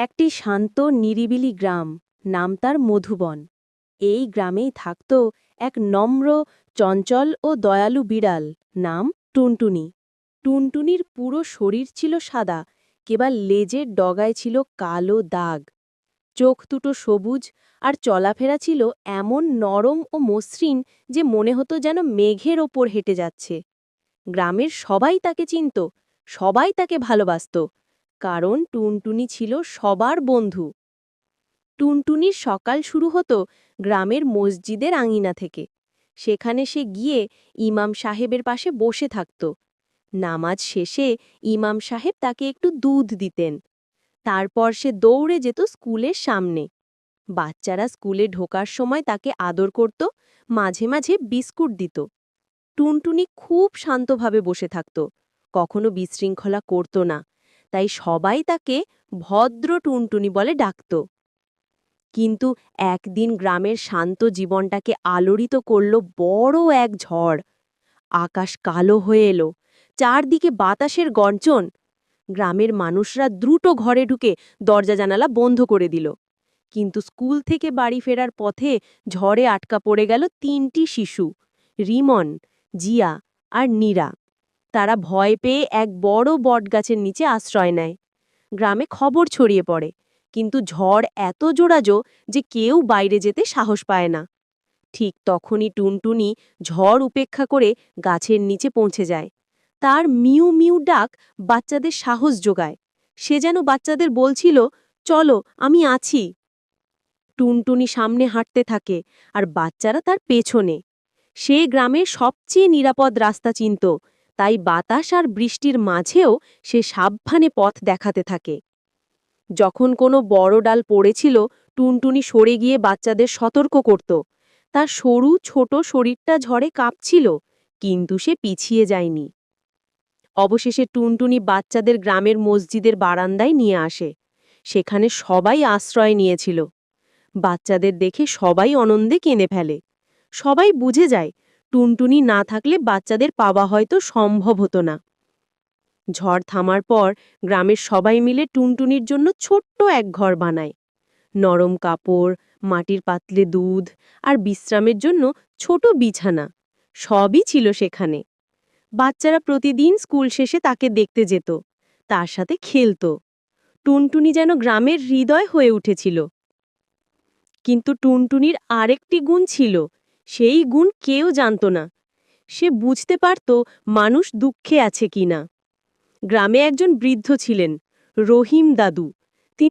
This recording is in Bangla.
একটি শান্ত নিরিবিলি গ্রাম, নাম তার মধুবন। এই গ্রামেই থাকত এক নম্র, চঞ্চল ও দয়ালু বিড়াল, নাম টুনটুনি। টুনটুনির পুরো শরীর ছিল সাদা, কেবল লেজের ডগায় ছিল কালো দাগ। চোখ দুটো সবুজ, আর চলাফেরা ছিল এমন নরম ও মসৃণ যে মনে হতো যেন মেঘের ওপর হেঁটে যাচ্ছে। গ্রামের সবাই তাকে চিনত, সবাই তাকে ভালোবাসত, কারণ টুনটুনি ছিল সবার বন্ধু। টুনটুনির সকাল শুরু হতো গ্রামের মসজিদের আঙিনা থেকে। সেখানে সে গিয়ে ইমাম সাহেবের পাশে বসে থাকত। নামাজ শেষে ইমাম সাহেব তাকে একটু দুধ দিতেন। তারপর সে দৌড়ে যেত স্কুলের সামনে। বাচ্চারা স্কুলে ঢোকার সময় তাকে আদর করত, মাঝে মাঝে বিস্কুট দিত। টুনটুনি খুব শান্তভাবে বসে থাকত, কখনো বিশৃঙ্খলা করত না, তাই সবাই তাকে ভদ্র টুনটুনি বলে ডাকত। কিন্তু একদিন গ্রামের শান্ত জীবনটাকে আলোড়িত করল বড় এক ঝড়। আকাশ কালো হয়ে এলো, চারদিকে বাতাসের গর্জন। গ্রামের মানুষরা দ্রুত ঘরে ঢুকে দরজা জানালা বন্ধ করে দিল। কিন্তু স্কুল থেকে বাড়ি ফেরার পথে ঝড়ে আটকা পড়ে গেল তিনটি শিশু, রিমন, জিয়া আর নীরা। তারা ভয় পেয়ে এক বড় বটগাছের নিচে আশ্রয় নেয়। গ্রামে খবর ছড়িয়ে পড়ে, কিন্তু ঝড় এত জোরালো যে কেউ বাইরে যেতে সাহস পায় না। ঠিক তখনই টুনটুনি ঝড় উপেক্ষা করে গাছের নিচে পৌঁছে যায়। তার মিউ মিউ ডাক বাচ্চাদের সাহস যোগায়। সে যেন বাচ্চাদের বলছিল, চলো, আমি আছি। টুনটুনি সামনে হাঁটতে থাকে, আর বাচ্চারা তার পেছনে। সে গ্রামের সবচেয়ে নিরাপদ রাস্তা চিনত, তাই বাতাস আর বৃষ্টির মাঝেও সে সাবধানে পথ দেখাতে থাকে। যখন কোনো বড় ডাল পড়েছিল, টুনটুনি সরে গিয়ে বাচ্চাদের সতর্ক করত। তার সরু ছোট শরীরটা ঝড়ে কাঁপছিল, কিন্তু সে পিছিয়ে যায়নি। অবশেষে টুনটুনি বাচ্চাদের গ্রামের মসজিদের বারান্দায় নিয়ে আসে। সেখানে সবাই আশ্রয় নিয়েছিল। বাচ্চাদের দেখে সবাই আনন্দে কেঁদে ফেলে। সবাই বুঝে যায়, টুনটুনি না থাকলে বাচ্চাদের পাওয়া হয়তো সম্ভব হতো না। ঝড় থামার পর গ্রামের সবাই মিলে টুনটুনির জন্য ছোট্ট এক ঘর বানায়। নরম কাপড়, মাটির পাত্রে দুধ আর বিশ্রামের জন্য ছোট বিছানা, সবই ছিল সেখানে। বাচ্চারা প্রতিদিন স্কুল শেষে তাকে দেখতে যেত, তার সাথে খেলত। টুনটুনি যেন গ্রামের হৃদয় হয়ে উঠেছিল। কিন্তু টুনটুনির আরেকটি গুণ ছিল, সেই গুণ কেউ জানত না। সে বুঝতে পারত মানুষ দুঃখে আছে কিনা। গ্রামে একজন বৃদ্ধ ছিলেন, রহিম দাদু।